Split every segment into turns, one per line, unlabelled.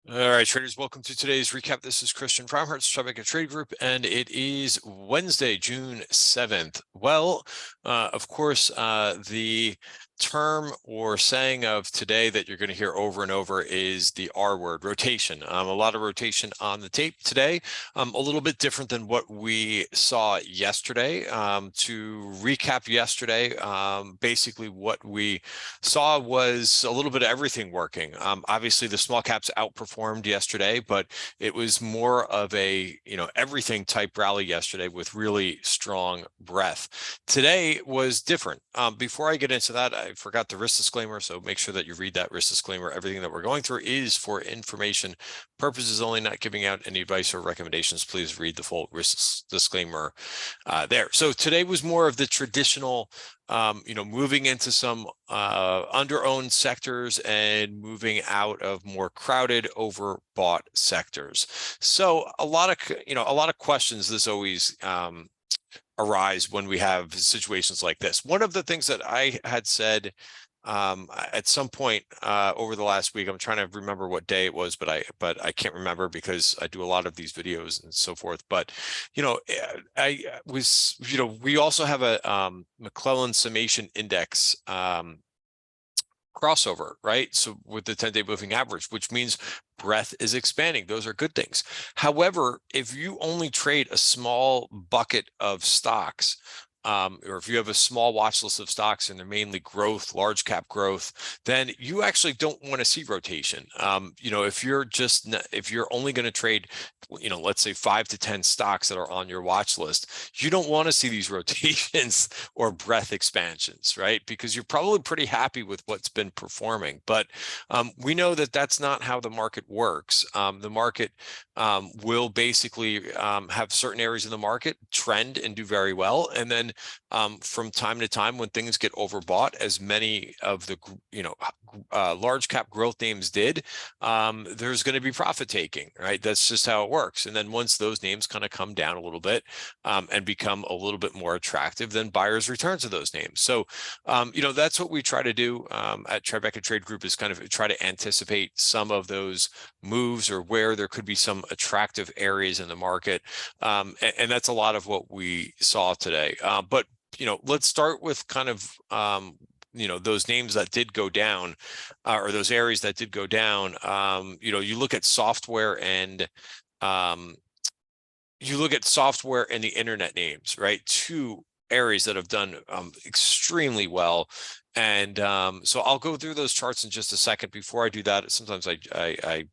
All right, traders, welcome to today's recap. This is Christian from Tribeca Trade Group, and it is Wednesday, June 7th. Well, of course, the term or saying of today that you're going to hear over and over is the R word, rotation. A lot of rotation on the tape today, a little bit different than what we saw yesterday. To recap yesterday, basically what we saw was a little bit of everything working. Obviously, the small caps outperformed yesterday, but it was more of a everything type rally yesterday with really strong breadth. Today was different. Before I get into that, I forgot the risk disclaimer, so make sure that you read that risk disclaimer. Everything that we're going through is for information purposes only, not giving out any advice or recommendations. Please read the full risk disclaimer there. So today was more of the traditional moving into some under-owned sectors and moving out of more crowded, overbought sectors. So a lot of questions this always arise when we have situations like this. One of the things that I had said at some point over the last week, I'm trying to remember what day it was, but I can't remember because I do a lot of these videos and so forth. But I was we also have a McClellan summation index crossover, right? So with the 10-day moving average, which means breadth is expanding. Those are good things. However, if you only trade a small bucket of stocks, or if you have a small watch list of stocks and they're mainly growth, large cap growth, then you actually don't want to see rotation. If you're only going to trade, let's say 5 to 10 stocks that are on your watch list, you don't want to see these rotations or breadth expansions, right? Because you're probably pretty happy with what's been performing. But we know that that's not how the market works. The market will basically have certain areas of the market trend and do very well, and then from time to time when things get overbought, as many of the large cap growth names did, there's going to be profit taking, right? That's just how it works. And then once those names kind of come down a little bit and become a little bit more attractive, then buyers return to those names. So that's what we try to do at Tribeca Trade Group, is kind of try to anticipate some of those moves or where there could be some attractive areas in the market, and that's a lot of what we saw today. But let's start with kind of those names that did go down, or those areas that did go down. You look at software and the internet names, right? Two areas that have done extremely well. And so I'll go through those charts in just a second. Before I do that, sometimes I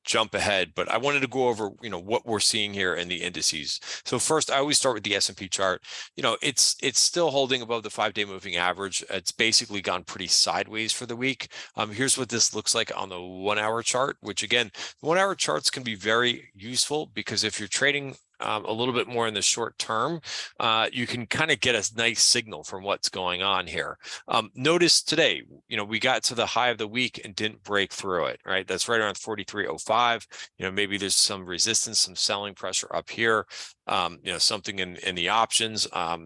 jump ahead, but I wanted to go over what we're seeing here in the indices. So first, I always start with the S&P chart. It's still holding above the 5-day moving average. It's basically gone pretty sideways for the week. Here's what this looks like on the 1-hour chart, which again, the 1-hour charts can be very useful because if you're trading a little bit more in the short term, you can kind of get a nice signal from what's going on here. Notice today, we got to the high of the week and didn't break through it, right? That's right around 43.05. Maybe there's some resistance, some selling pressure up here. Something in the options. I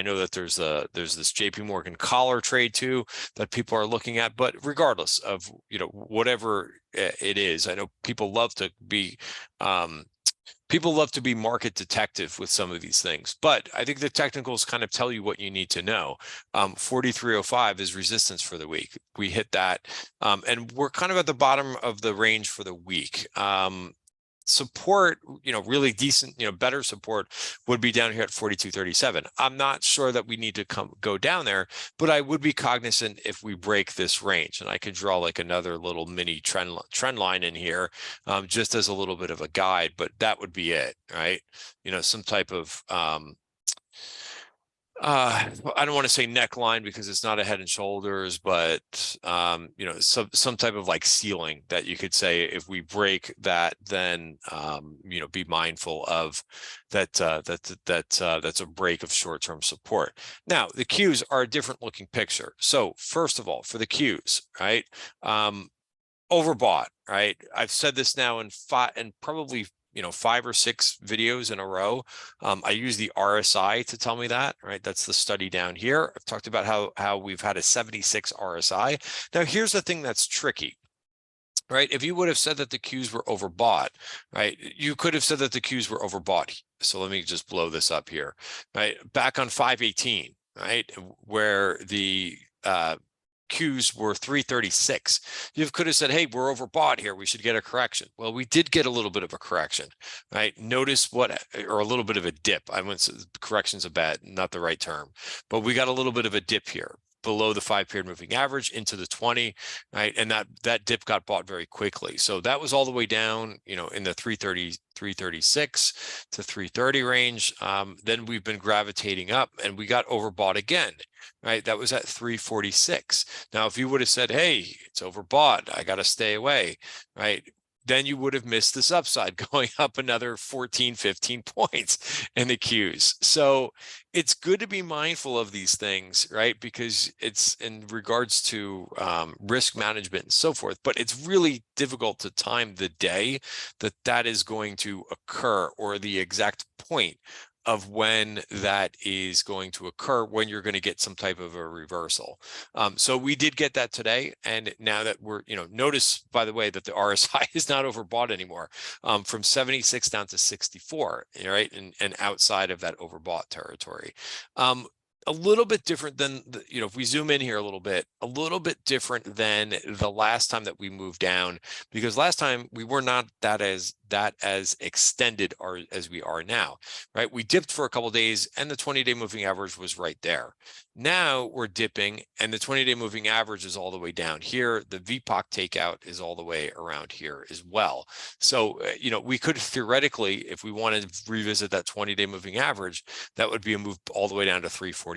know that there's this JP Morgan collar trade too that people are looking at, but regardless of whatever it is, I know people love to be market detective with some of these things, but I think the technicals kind of tell you what you need to know. 43.05 is resistance for the week. We hit that, and we're kind of at the bottom of the range for the week. Support, really decent, better support would be down here at 42.37. I'm not sure that we need to go down there, but I would be cognizant if we break this range, and I could draw like another little mini trend line in here, just as a little bit of a guide, but that would be it, right? Some type of I don't want to say neckline because it's not a head and shoulders, but some type of like ceiling that you could say, if we break that, then be mindful of that. That's a break of short-term support. Now the Qs are a different looking picture. So first of all, for the Qs, right, overbought, right? I've said this now in probably 5 or 6 videos in a row. I use the RSI to tell me that, right? That's the study down here. I've talked about how we've had a 76 RSI. Now, here's the thing that's tricky. right? If you would have said that the Qs were overbought, right? You could have said that the Qs were overbought. So let me just blow this up here, right? Back on 518, right? Where the Qs were 336. You could have said, hey, we're overbought here. We should get a correction. Well, we did get a little bit of a correction, right? Notice what, or a little bit of a dip. I wouldn't say correction's a bad, not the right term, but we got a little bit of a dip here below the 5-period moving average into the 20, right? And that dip got bought very quickly. So that was all the way down, you know, in the 336 to 330 range. Then we've been gravitating up and we got overbought again, right? That was at 346. Now, if you would have said, hey, it's overbought, I got to stay away, right? Then you would have missed this upside going up another 14, 15 points in the Qs. So it's good to be mindful of these things, right? Because it's in regards to risk management and so forth, but it's really difficult to time the day that is going to occur or the exact point of when that is going to occur, when you're going to get some type of a reversal. So we did get that today. And now that we're, you know, notice, by the way, that the RSI is not overbought anymore, from 76 down to 64, right? And outside of that overbought territory. A little bit different than, you know, if we zoom in here a little bit different than the last time that we moved down, because last time we were not that as extended as we are now, right? We dipped for a couple of days and the 20-day moving average was right there. Now we're dipping and the 20-day moving average is all the way down here. The VPOC takeout is all the way around here as well. So, you know, we could theoretically, if we wanted to revisit that 20-day moving average, that would be a move all the way down to 341.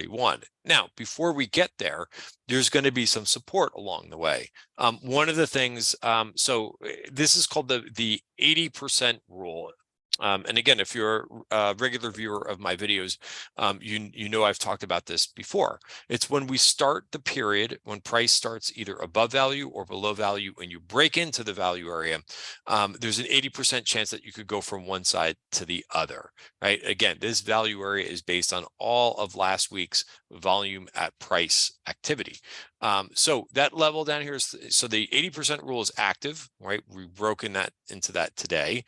Now, before we get there, there's going to be some support along the way. One of the things, so this is called the 80% rule. And again, if you're a regular viewer of my videos, you know I've talked about this before. It's when we start the period, when price starts either above value or below value, and you break into the value area, there's an 80% chance that you could go from one side to the other, right? Again, this value area is based on all of last week's volume at price activity. So that level down here is, so the 80% rule is active, right? We've broken that into that today.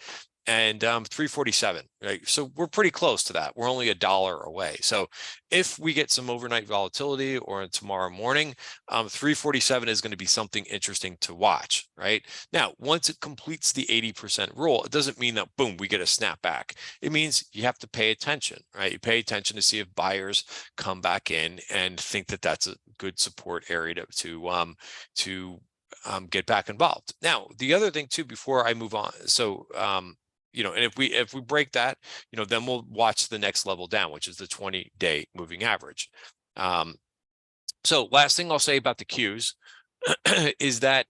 And 347, right? So we're pretty close to that. We're only $1 away. So if we get some overnight volatility or tomorrow morning, 347 is going to be something interesting to watch, right? Now, once it completes the 80% rule, it doesn't mean that, boom, we get a snapback. It means you have to pay attention, right? You pay attention to see if buyers come back in and think that that's a good support area to get back involved. Now, the other thing too, before I move on, so you know, and if we break that, you know, then we'll watch the next level down, which is the 20-day moving average. So last thing I'll say about the Qs is that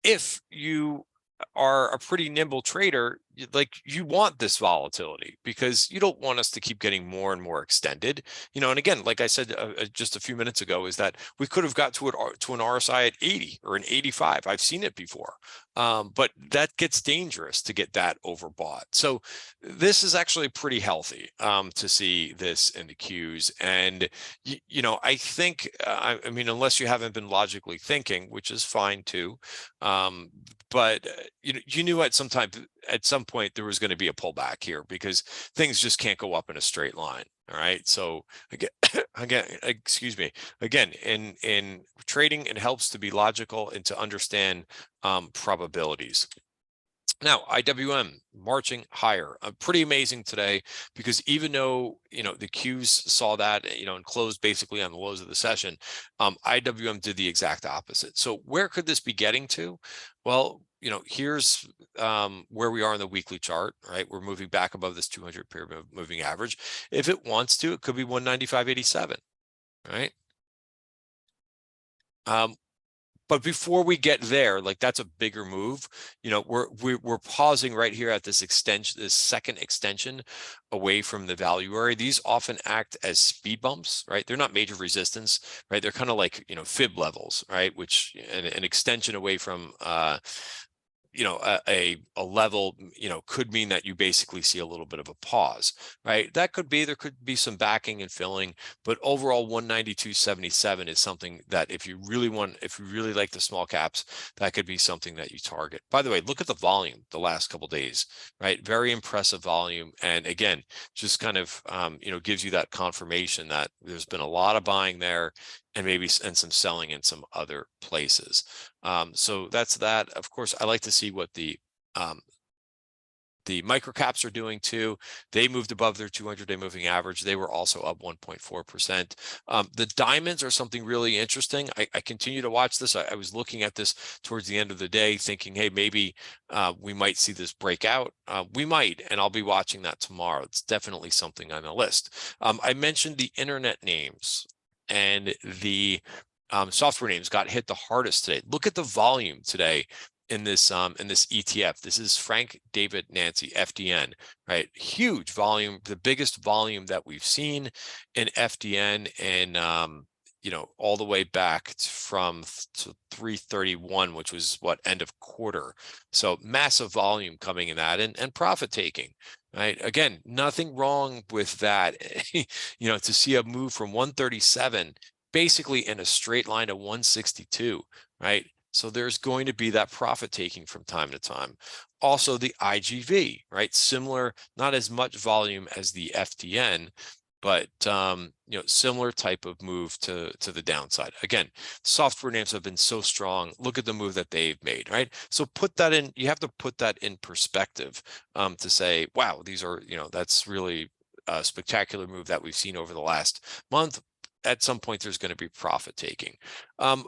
if you are a pretty nimble trader, like, you want this volatility because you don't want us to keep getting more and more extended, you know. And again, like I said just a few minutes ago, is that we could have got to an RSI at 80 or an 85. I've seen it before, but that gets dangerous to get that overbought. So this is actually pretty healthy to see this in the Qs. And you know, I think I mean, unless you haven't been logically thinking, which is fine too, but you knew at some point there was going to be a pullback here because things just can't go up in a straight line. All right. So again, excuse me, again, in trading, it helps to be logical and to understand probabilities. Now, IWM marching higher, pretty amazing today, because even though, you know, the Qs saw that, you know, and closed basically on the lows of the session, IWM did the exact opposite. So where could this be getting to? Well, you know, here's where we are in the weekly chart, right? We're moving back above this 200-period moving average. If it wants to, it could be 195.87, right? But before we get there, like, that's a bigger move. You know, we're pausing right here at this extension, this second extension away from the value area. These often act as speed bumps, right? They're not major resistance, right? They're kind of like, you know, fib levels, right? Which an extension away from a level, could mean that you basically see a little bit of a pause, right? That could be, there could be some backing and filling, but overall 192.77 is something that if you really like the small caps, that could be something that you target. By the way, look at the volume the last couple days, right? Very impressive volume. And again, just kind of, gives you that confirmation that there's been a lot of buying there and some selling in some other places. So that's that. Of course, I like to see what the micro caps are doing too. They moved above their 200-day moving average. They were also up 1.4%. The diamonds are something really interesting. I continue to watch this. I was looking at this towards the end of the day thinking, hey, maybe we might see this break out. We might, and I'll be watching that tomorrow. It's definitely something on the list. I mentioned the internet names, and the software names got hit the hardest today. Look at the volume today in this ETF. This is Frank David Nancy FDN, right? Huge volume, the biggest volume that we've seen in FDN, and all the way back from 331, which was end of quarter. So massive volume coming in that, and profit taking. Right. Again, nothing wrong with that. To see a move from 137 basically in a straight line to 162, right? So there's going to be that profit taking from time to time. Also the IGV, right? Similar, not as much volume as the FTN, but similar type of move to the downside. Again, software names have been so strong. Look at the move that they've made, right? So put that in, you have to put that in perspective to say, wow, these are, that's really a spectacular move that we've seen over the last month. At some point, there's going to be profit taking. A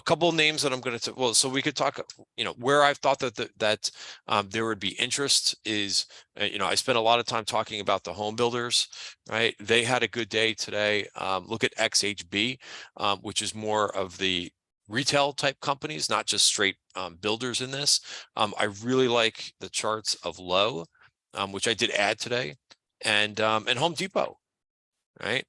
couple of names that I'm going to, so we could talk, where I've thought that there would be interest is, I spent a lot of time talking about the home builders, right? They had a good day today. Look at XHB, which is more of the retail type companies, not just straight builders in this. I really like the charts of Lowe, which I did add today, and Home Depot, right?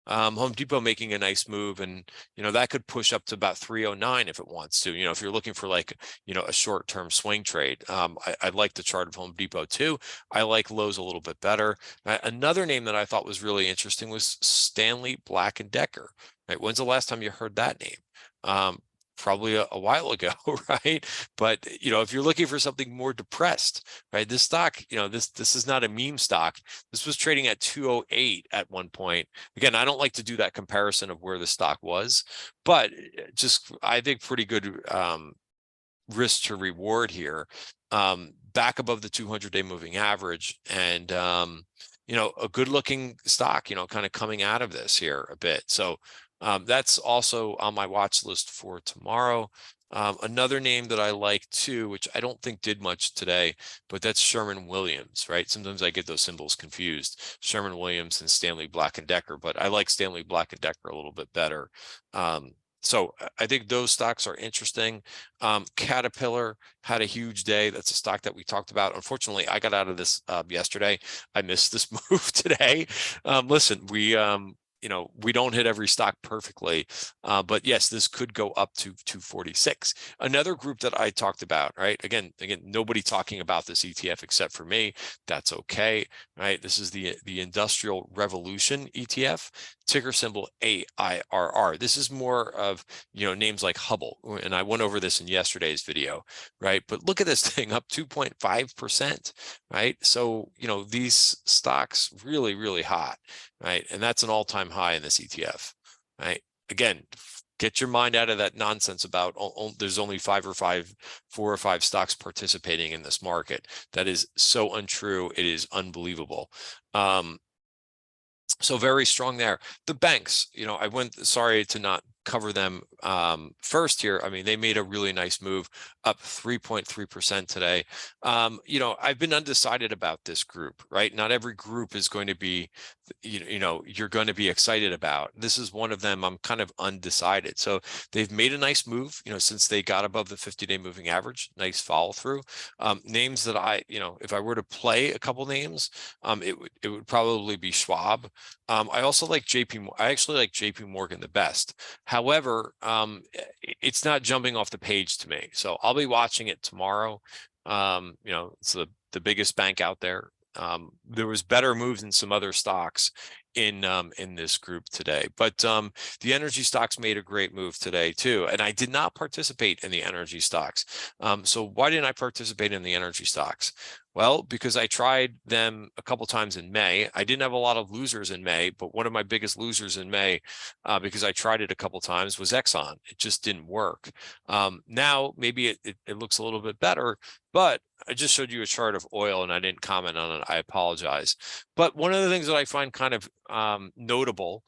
Home Depot making a nice move, and that could push up to about 309 if it wants to. If you're looking for like a short-term swing trade, I like the chart of Home Depot too. I like Lowe's a little bit better. Another name that I thought was really interesting was Stanley Black & Decker. Right? When's the last time you heard that name? Probably a while ago, right? But if you're looking for something more depressed, right? This stock, this is not a meme stock. This was trading at 208 at one point. Again, I don't like to do that comparison of where the stock was, but just I think pretty good risk to reward here. Back above the 200-day moving average, and a good looking stock, kind of coming out of this here a bit. So that's also on my watch list for tomorrow. Another name that I like too, which I don't think did much today, but that's Sherwin-Williams, right? Sometimes I get those symbols confused, Sherwin-Williams and Stanley Black & Decker, but I like Stanley Black & Decker a little bit better. So I think those stocks are interesting. Caterpillar had a huge day. That's a stock that we talked about. Unfortunately, I got out of this yesterday. I missed this move today. Listen, we don't hit every stock perfectly, but yes, this could go up to 246. Another group that I talked about, right? Again, nobody talking about this ETF except for me. That's okay, right? This is the Industrial Revolution ETF, ticker symbol AIRR. This is more of, names like Hubble, and I went over this in yesterday's video, right? But look at this thing up 2.5%, right? So, these stocks really, really hot, right? And that's an all-time high in this ETF, right? Again, get your mind out of that nonsense about there's only four or five stocks participating in this market. That is so untrue. It is unbelievable. So very strong there. The banks, sorry to not cover them first here. I mean, they made a really nice move, up 3.3% today. I've been undecided about this group, right? Not every group is going to be, you're going to be excited about. This is one of them. I'm kind of undecided. So they've made a nice move, since they got above the 50-day moving average. Nice follow through. Names that if I were to play a couple names, it would probably be Schwab. I also like I actually like JP Morgan the best. However, it's not jumping off the page to me. So I'll be watching it tomorrow. You know, it's the biggest bank out there. There was better moves in some other stocks in this group today, but the energy stocks made a great move today too, and I did not participate in the energy stocks. So why didn't I participate in the energy stocks? Well, because I tried them a couple times in May. I didn't have a lot of losers in May, but one of my biggest losers in May, because I tried it a couple times, was Exxon. It just didn't work. Now maybe it looks a little bit better, but I just showed you a chart of oil and I didn't comment on it. I apologize. But one of the things that I find kind of notable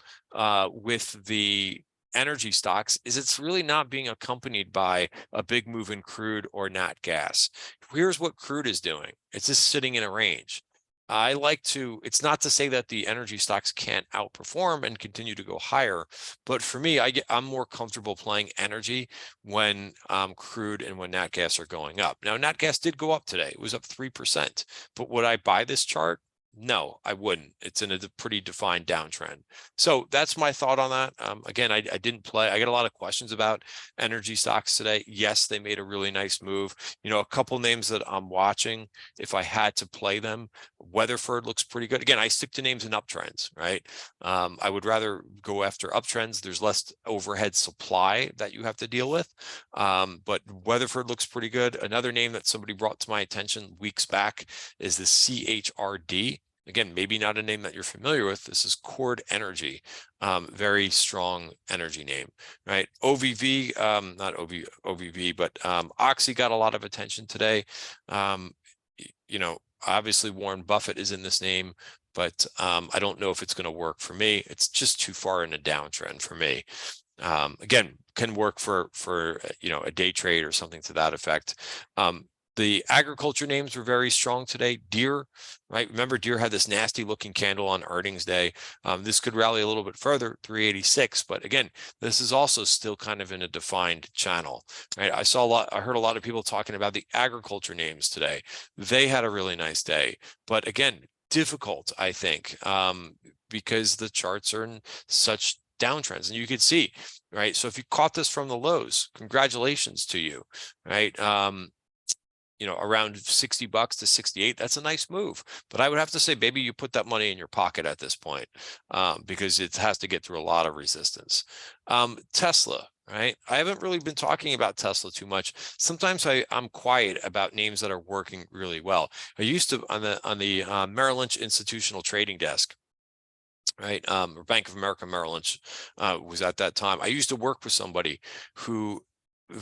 with the energy stocks is it's really not being accompanied by a big move in crude or nat gas. Here's what crude is doing. It's just sitting in a range. I like to, it's not to say that the energy stocks can't outperform and continue to go higher, but for me, I'm more comfortable playing energy when crude and when nat gas are going up. Now, nat gas did go up today. It was up 3%, but would I buy this chart? No, I wouldn't. It's in a pretty defined downtrend. So that's my thought on that. Again, I didn't play. I get a lot of questions about energy stocks today. Yes, they made a really nice move. You know, a couple names that I'm watching, if I had to play them, Weatherford looks pretty good. Again, I stick to names in uptrends, right? I would rather go after uptrends. There's less overhead supply that you have to deal with. But Weatherford looks pretty good. Another name that somebody brought to my attention weeks back is the CHRD. Again, maybe not a name that you're familiar with. This is Chord Energy, very strong energy name, right? OVV, not OVV, but Oxy got a lot of attention today. You know, obviously Warren Buffett is in this name, but I don't know if it's going to work for me. It's just too far in a downtrend for me. Again, can work for you know, a day trade or something to that effect. The agriculture names were very strong today. Deere, right? Remember, Deere had this nasty looking candle on earnings day. This could rally a little bit further, 386. But again, this is also still kind of in a defined channel, right? I heard a lot of people talking about the agriculture names today. They had a really nice day, but again, difficult, I think, because the charts are in such downtrends, and you could see, right? So if you caught this from the lows, congratulations to you, right? You know, around 60 bucks to 68, that's a nice move. But I would have to say, maybe you put that money in your pocket at this point, because it has to get through a lot of resistance. Tesla, right? I haven't really been talking about Tesla too much. Sometimes I'm quiet about names that are working really well. I used to on the Merrill Lynch institutional trading desk, right? Or Bank of America Merrill Lynch was at that time. I used to work with somebody who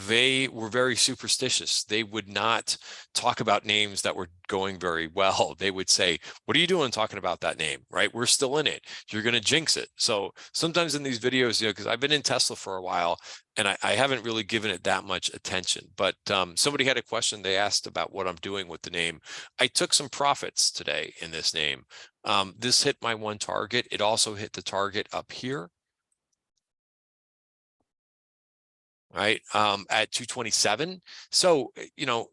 they were very superstitious. They would not talk about names that were going very well. They would say, what are you doing talking about that name, right? We're still in it. You're going to jinx it. So sometimes in these videos, you know, because I've been in Tesla for a while and I haven't really given it that much attention, but somebody had a question. They asked about what I'm doing with the name. I took some profits today in this name. This hit my one target. It also hit the target up here, right, at 227. So, you know,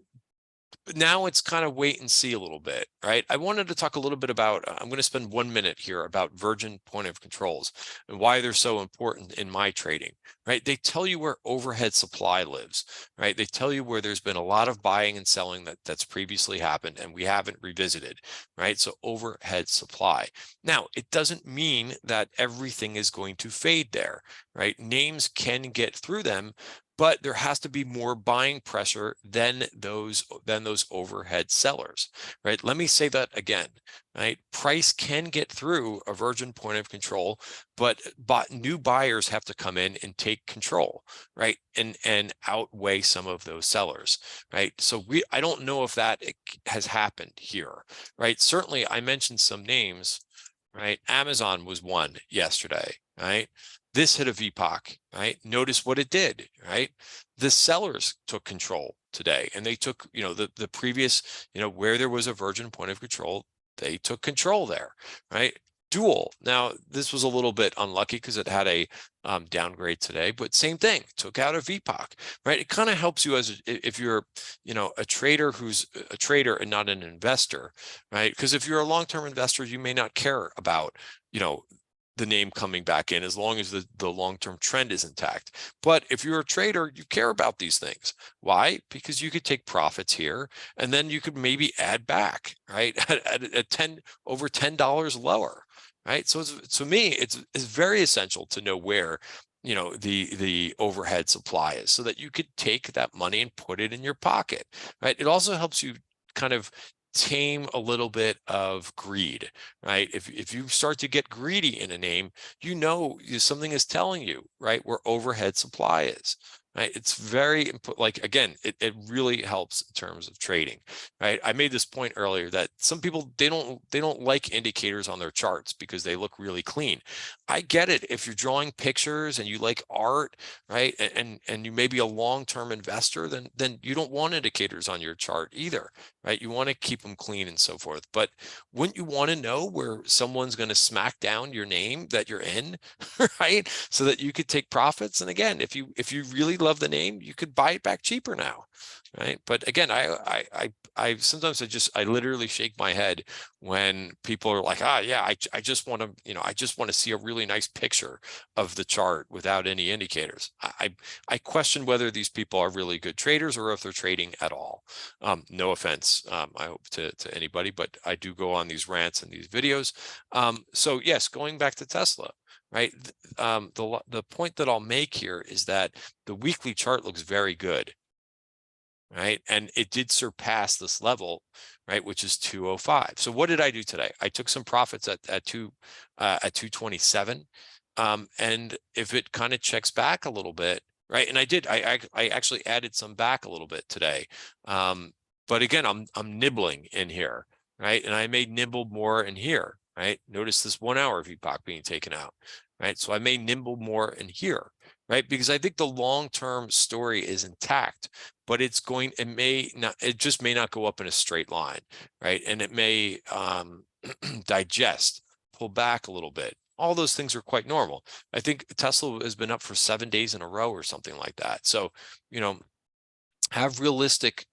now it's kind of wait and see a little bit, right? I wanted to talk a little bit about, I'm going to spend 1 minute here about virgin point of controls and why they're so important in my trading, right? They tell you where overhead supply lives, right? They tell you where there's been a lot of buying and selling that's previously happened and we haven't revisited, right? So overhead supply. Now, it doesn't mean that everything is going to fade there, right? Names can get through them, but there has to be more buying pressure than those overhead sellers, right? Let me say that again, right? Price can get through a virgin point of control, but new buyers have to come in and take control, right? And outweigh some of those sellers, right? So I don't know if that has happened here, right? Certainly I mentioned some names, right? Amazon was one yesterday, right? This hit a VPOC, right? Notice what it did, right? The sellers took control today and they took, you know, the previous, you know, where there was a virgin point of control, they took control there, right? Dual. Now, this was a little bit unlucky because it had a downgrade today, but same thing, took out a VPOC, right? It kind of helps you as if you're, you know, a trader who's a trader and not an investor, right? Because if you're a long-term investor, you may not care about, you know, the name coming back in, as long as the long-term trend is intact. But if you're a trader, you care about these things. Why? Because you could take profits here, and then you could maybe add back, right? At over $10 lower, right? So to me, it's very essential to know where, you know, the overhead supply is, so that you could take that money and put it in your pocket, right? It also helps you kind of tame a little bit of greed, right? If you start to get greedy in a name, you know, something is telling you, right, where overhead supply is, right? It's very important. Like, again, it really helps in terms of trading, right? I made this point earlier that some people, they don't like indicators on their charts because they look really clean. I get it. If you're drawing pictures and you like art, right, and you may be a long-term investor, then you don't want indicators on your chart either, right? You want to keep them clean and so forth. But wouldn't you want to know where someone's going to smack down your name that you're in, right? So that you could take profits. And again, if you really love the name, you could buy it back cheaper now, right? But again, I sometimes I literally shake my head when people are like, yeah, I just want to, you know, I just want to see a really nice picture of the chart without any indicators. I question whether these people are really good traders or if they're trading at all. No offense, I hope to anybody, but I do go on these rants and these videos. So yes, going back to Tesla, right? The point that I'll make here is that the weekly chart looks very good, right? And it did surpass this level, right, which is 205. So what did I do today? I took some profits at 227. And if it kind of checks back a little bit, right? And I actually added some back a little bit today. But again, I'm nibbling in here, right? And I may nibble more in here, right? Notice this 1 hour VPOC being taken out, right? So I may nibble more in here, right? Because I think the long-term story is intact, but it just may not go up in a straight line, right? And it may digest, pull back a little bit. All those things are quite normal. I think Tesla has been up for 7 days in a row or something like that. So, you know, have realistic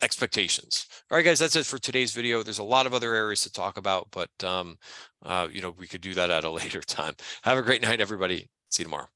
expectations. All right, guys, that's it for today's video. There's a lot of other areas to talk about, but you know, we could do that at a later time. Have a great night, everybody. See you tomorrow.